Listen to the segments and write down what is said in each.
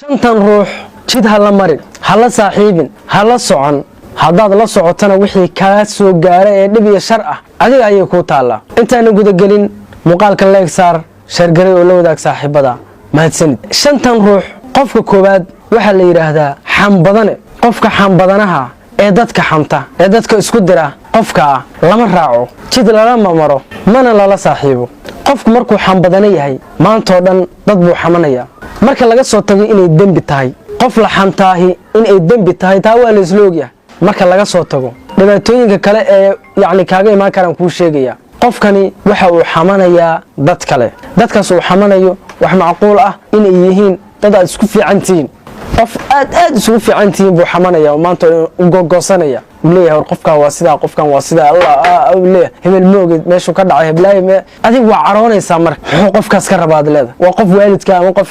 shantan ruux jid ha la marin, ha la saaxiibin, ha la socon. haddaad la socotana wixii kaa soo gaara ee dhib iyo shar ah adiga ayay kuu taallaa. intaana gudagelin muuqaalka leeg saar sheergaray oo la wadaag saaxiibada mahadsanid. shantan ruux qofka koowaad waxaa la yidhaahdaa xambadane. qofka xambadanaha ee dadka xamta ee dadka isku dira qofka ah lama raaco, jid lalama maro, mana lala saaxiibo. qofku markuu xambadana yahay maantoo dhan dad buu xamanaya. marka laga soo tago inay dembi tahay qof la xamtaahi inay dembi tahay taa waa la isla ogyahay. marka laga soo tago dhibaatooyinka kale ee kaaga imaan karaan kuu sheegaya. qofkani waxa uu xamanayaa dad kale, dadkaas uu xamanayo wax macquul ah inay yihiin dad aad isku fiican tihiin. qof aad isugu fiican tihiin buu xamanaya oo maanta u gogosanaya uu leeyahay qofkan waa sidaa, qofkan waa sidaa, allah leeyahay hebel moogid meeshuu ka dhacay heblaay adiga waa caroonaysaa. marka muxuu qofkaas ka rabaad leeda waa qof waalidka ama qof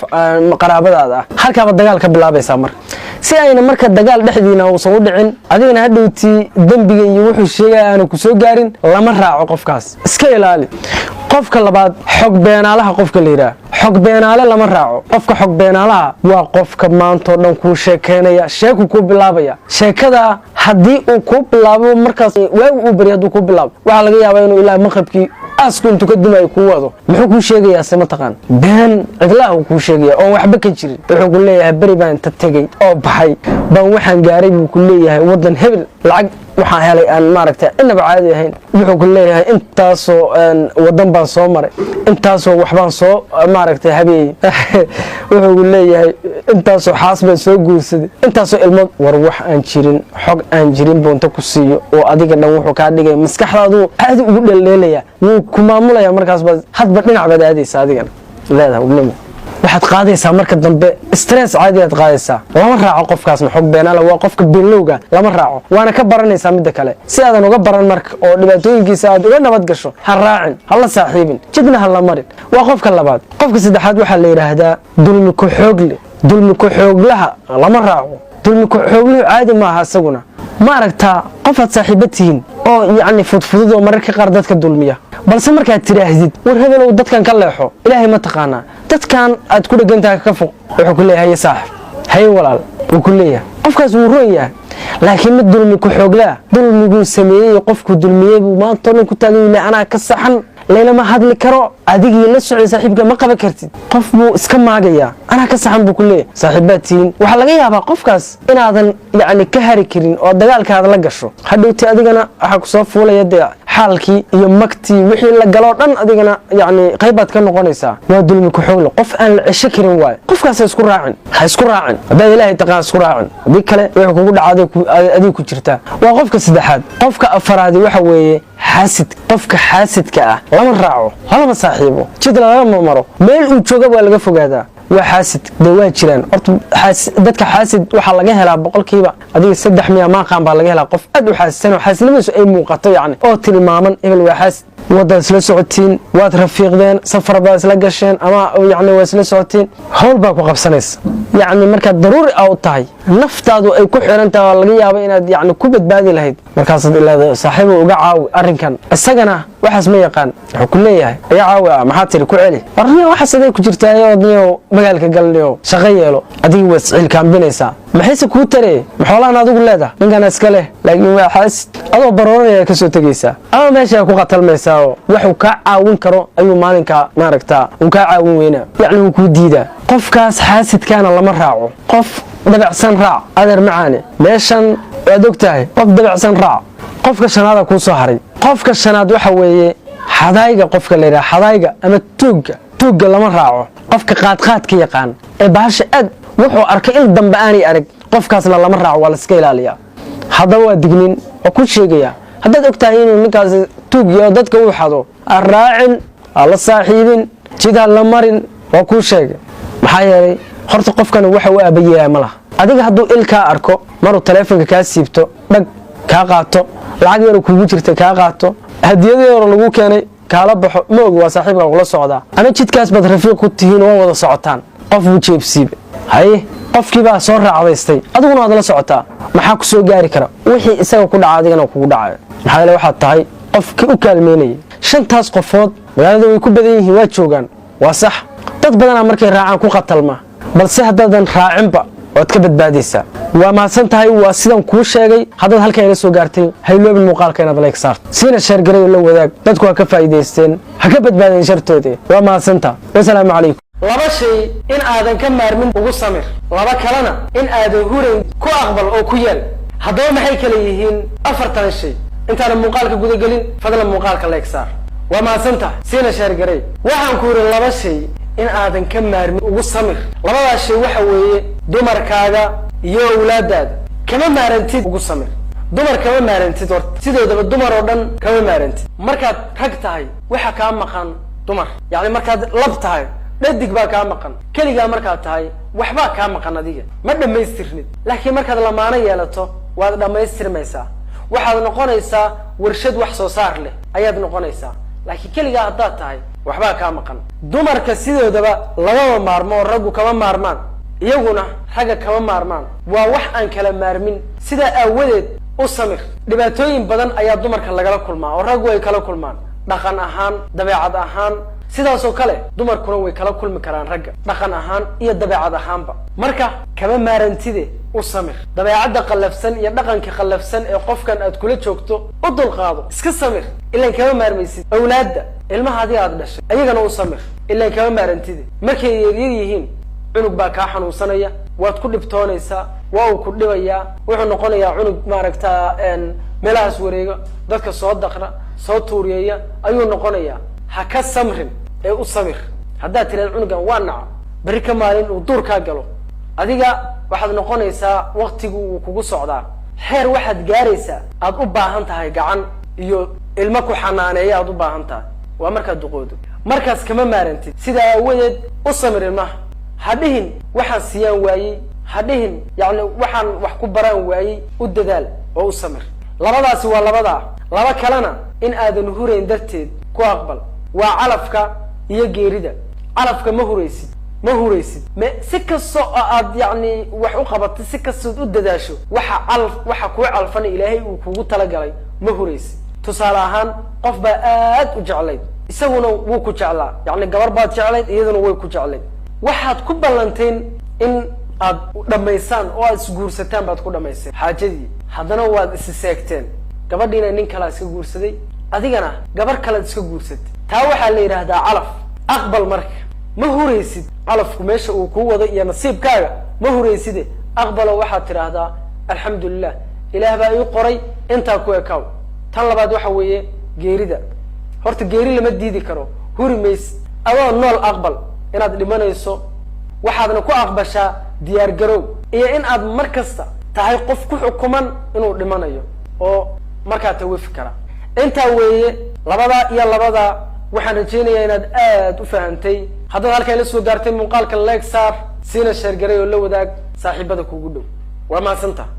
qaraabadaada ah. halkaaba dagaal ka bilaabaysaa marka si ayna marka dagaal dhexdiina uusan u dhicin adigana hadhowtii dembiga iyo wuxuu sheegaya aanu ku soo gaarin lama raaco qofkaas, iska ilaali. qofka labaad xog beenaalaha qofka la yidhaah xog beenaale lama raaco. qofka xog beenaalaha waa qofka maantoo dhan kuu sheekeynaya, sheeku kuu bilaabaya. sheekada haddii uu kuu bilaabo markaas waagu uu bari hadduu kuu bilaabo waxaa laga yaabaa inuu ilaa maqribkii asku intuu ka dumayo kuu wado. muxuu kuu sheegayaa se mataqaan been cidlaah uu kuu sheegaya oon waxba ka jirin. wuxuu ku leeyahay beri baan inta tegey oo baxay baan waxaan gaaray buu ku leeyahay waddan hebel lacag waxaan helay aan maaragtay inaba caadi ahayn. wuxuu ku leeyahay intaasoo waddan baan soo maray, intaasoo waxbaan soo maaragtay habeeyey. wuxuu ku leeyahay intaasoo xaas baan soo guursaday, intaasoo ilmo. war wax aan jirin xog aan jirin buu inta ku siiyo oo adiga dhan wuxuu kaa dhigay maskaxdaadu caadi ugu dheeldheelaya, wuu ku maamulaya. markaas baad hadba dhinac baad aadaysa adigana leedahay ubnimo waxaad qaadaysaa marka dambe stress caadi aad qaadaysaa. lama raaco qofkaasna xog beenaala waa qofka beenlowga lama raaco. waana ka baranaysaa midda kale si aadan uga baran marka oo dhibaatooyinkiisa aad uga nabad gasho. ha raacin, ha la saaxiibin, jidna ha la marin. waa qofka labaad. qofka saddexaad waxaa la yidhaahdaa dulmi ku-xoogle. dulmi ku-xooglaha lama raaco. dulmi ku-xoogluhu caadi maaha isaguna. ma aragtaa qofaad saaxiiba tihiin oo fudfudud oo mararka qaar dadka dulmiya, balse markaad tidhaahdid war hebelow dadkan ka leexo ilaahay ma taqaanaa dadkan aad ku dhegantahay ka foq, wuxuu ku leeyahay haye saaxib, haye walaal wuu ku leeyahay. qofkaas wuu roon yahay. laakiin mid dulmi ku-xooglaa dulmiguu sameeyey qofku dulmiyey buu maantoo dhan ku taagan yahay anaa ka saxan laylama hadli karo. adigii la socday saaxiibka ma qaban kartid. qof buu iska maagayaa anaa ka saxan buu ku leeyahay. saaxiibbaad tihiin waxaa laga yaabaa qofkaas inaadan ka hari karin oo dagaalkaada la gasho. hadhowti adigana waxaa ku soo fuulaya dee xaalkii iyo magtii wixii la galoo dhan adigana qaybaad ka noqonaysaa. waa dulmi ku-xoogle qof aan la cesho karin waayo. qofkaas ha isku raacin, ha isku raacin. haddaad ilaahay taqaan isku raacin, haddii kale wuxuu kugu dhaca adiga ku jirtaa. waa qofka saddexaad. qofka afaraadi waxa weeye xaasid. qofka xaasidka ah lama raaco, halama saaxiibo, jid lalama maro, meel uu jooga waa laga fogaadaa. waa xaasid dee waa jiraan horta dadka xaasid waxaa laga helaa boqolkiiba adiga 3 miya maaqaan baa laga helaa qof aad u xaasisan oo xaasidnimadiisu ay muuqato oo tilmaaman hebel waa xaasid. wadaad isla socotiin, waad rafiiqdeen, safar baad isla gasheen ama waa isla socotiin, hawl baa ku qabsanaysa. markaad daruuri u tahay naftaadu ay ku xiran tahay laga yaabo inaad ku badbaadi lahayd markaasaad ilaada saaxiibo uga caawi arrinkan. isagana waxaas ma yaqaan, wuxuu ku leeyahay iga caawi maxaa tiri ku celi warniyo waxaas aday ku jirtaa magaalka galniyo shaqo yeelo. adiga waa isciil kaambinaysaa. maxayse kuu taree maxoolaan adigu leedahay ninkana iska leh, laakiin waa xaasid adoo baroonaya ka soo tegaysaa ama meesha ku qatalmaysaa oo waxuu kaa caawin karo ayuu maalinkaa maaragtaa uu kaa caawin weynaa wuu kuu diidaa. qofkaas xaasidkaana lama raaco. qof dabacsan raac adeer macaane meeshan waad og tahay qof dabacsan raac. qofka shanaada kuu soo haray. qofka shanaad waxa weeye xadaayga. qofka la yidhaha xadaayga ama tuugga lama raaco. qofka qaadqaadka yaqaan ee bahasha aad wuxuu arkay il dambe aanay arag qofkaasna lama raaco, waa la iska ilaaliyaa. haddaba waa dignin oo ku sheegaya haddaad og tahay inuu ninkaas tuugyo dadka uu xado ha raacin, ha la saaxiibin, jid ha la marin. waa kuu sheegay maxaa yeelay horta qofkana waxa uu aabayeeyaa ma laha. adiga hadduu il kaa arko maruu taleefonka kaa siibto dhag kaa qaato, lacag yaroo kugu jirta kaa qaato, hadiyadii hore lagu keenay kaala baxo ma ogi waa saaxiibka kula socdaa ama jidkaas baad rafiiq ku tihiin waa wada socotaan. qof buu jeebsiibe haye qofkii baa soo raacdaystay adiguna waad la socotaa. maxaa ku soo gaari kara wixii isaga ku dhaca adigana kugu dhacayo. maxaa yeele waxaad tahay qofkii u kaalmeynayay. shantaas qofood magaalada way ku badan yihiin, waa joogaan, waa sax. dad badanaa markay raacaan ku qatalma balse haddaadan raacinba waad ka badbaadaysaa. waa mahadsan tahay, waa sidan kuu sheegay. haddaad halkan ila soo gaartay hayloobin muuqaalka inaad like saarto, siina sheer garay oo la wadaag, dadku ha ka faa'iidaysteen, ha ka badbaadeen shartoodii. waa mahadsantaa, wasalaamu calaykum. laba shay in aadan ka maarmin ugu samir, laba kalena in aadan hurayn ku aqbal oo ku yeel. haddaba maxay kala yihiin afartan shay? intaanan muuqaalka gudagelin fadlan muuqaalka like saar. waa mahadsantaha, siina sheer garay. waxaan ku yidhi laba shay in aadan ka maarmin ugu samir. labadaas shay waxa weeye dumarkaaga iyo awlaadaada. kama maarantid ugu samir. dumar kama maarantid, horta sidoodaba dumar oo dhan kama maarantid. markaad rag tahay waxa kaa maqan dumar, yacni markaad lab tahay dhadig baa kaa maqan. keligaa markaad tahay waxbaa kaa maqan, adiga ma dhammaystirnid. laakiin markaad lamaano yeelato waad dhammaystirmaysaa, waxaad noqonaysaa warshad wax soo saar leh ayaad noqonaysaa. laakiin keligaa haddaad tahay waxbaa kaa maqan. dumarka sidoodaba lagama maarmo oo raggu kama maarmaan, iyaguna ragga kama maarmaan. waa wax aan kala maarmin. sidaa aawadeed u samir. dhibaatooyin badan ayaa dumarka lagala kulmaa oo raggu ay kala kulmaan, dhaqan ahaan, dabeecad ahaan. sidaasoo kale dumarkuna way kala kulmi karaan ragga, dhaqan ahaan iyo dabeecad ahaanba. marka kama maarantide u samir. dabeecadda qallafsan iyo dhaqanka qallafsan ee qofkan aad kula joogto u dulqaado, iska samir, ilaan kama maarmaysid. awlaadda ilmaha adiga aad dhashay ayagana u samir, ilaan kama maarantide. markay yaryar yihiin cunug baa kaa xanuunsanaya, waad ku dhibtoonaysaa, waa uu ku dhibayaa, wuxuu noqonayaa cunug maaragtaa meelahaas wareega, dadka soo daqra, soo tuuriyeeya ayuu noqonayaa. ha ka samrin ee u samir. haddaad tiraad cunugan waa naca, berri ka maalin uu duurkaa galo, adiga waxaad noqonaysaa waktigu uu kugu socdaa. xeer waxaad gaaraysaa aad u baahan tahay gacan iyo ilmo ku xanaaneeya aad u baahan tahay, waa markaad duqoodo. markaas kama maarantid. sidaa aawadeed u samir ilmaha. ha dhihin waxaan siiyaan waayey, ha dhihin yacni waxaan wax ku baraan waayey. u dadaal oo u samir. labadaasi waa labadaa. laba kalena in aadan hurayn darteed ku aqbal. waa calafka iyo geerida. calafka ma huraysid, ma huraysid si kastoo aad yacni wax u qabatay, si kastood u dadaasho, waxa kuu calfana ilaahay uu kugu talagalay ma huraysid. tusaale ahaan qof baa aad u jeclayd, isaguna wuu ku jeclaa, yacni gabar baad jeclayd, iyaduna way ku jeclayd. waxaad ku ballanteen in aad dhammaysaan oo aad isguursataan baad ku dhammayseen xaajadii. haddana waad isi seegteen, gabadhiina nin kalaa iska guursaday, adigana gabar kalead iska guursatay. taa waxaa la yidhaahdaa calaf. aqbal marka. ma huraysid. calafku meesha uu kuu wado iyo nasiibkaaga ma hurayside aqbalo. waxaad tidhaahdaa alxamdulilah, ilaah baa ii qoray, intaa ku ekaaw. tan labaad waxa weeye geerida. horta geeri lama diidi karo, huri maysid. adoo nool aqbal inaad dhimanayso, waxaadna ku aqbashaa diyaar garow iyo in aad mar kasta tahay qof ku xukuman inuu dhimanayo oo markaa tawafi kara. intaa weeye labadaa iyo labadaa. waxaan rajaynayaa inaad aad u fahantay. haddaad halkaa ila soo gaartay muuqaalka like saar, siina sheer garay oo la wadaag saaxiibada kugu dhow. waa mahadsantaha.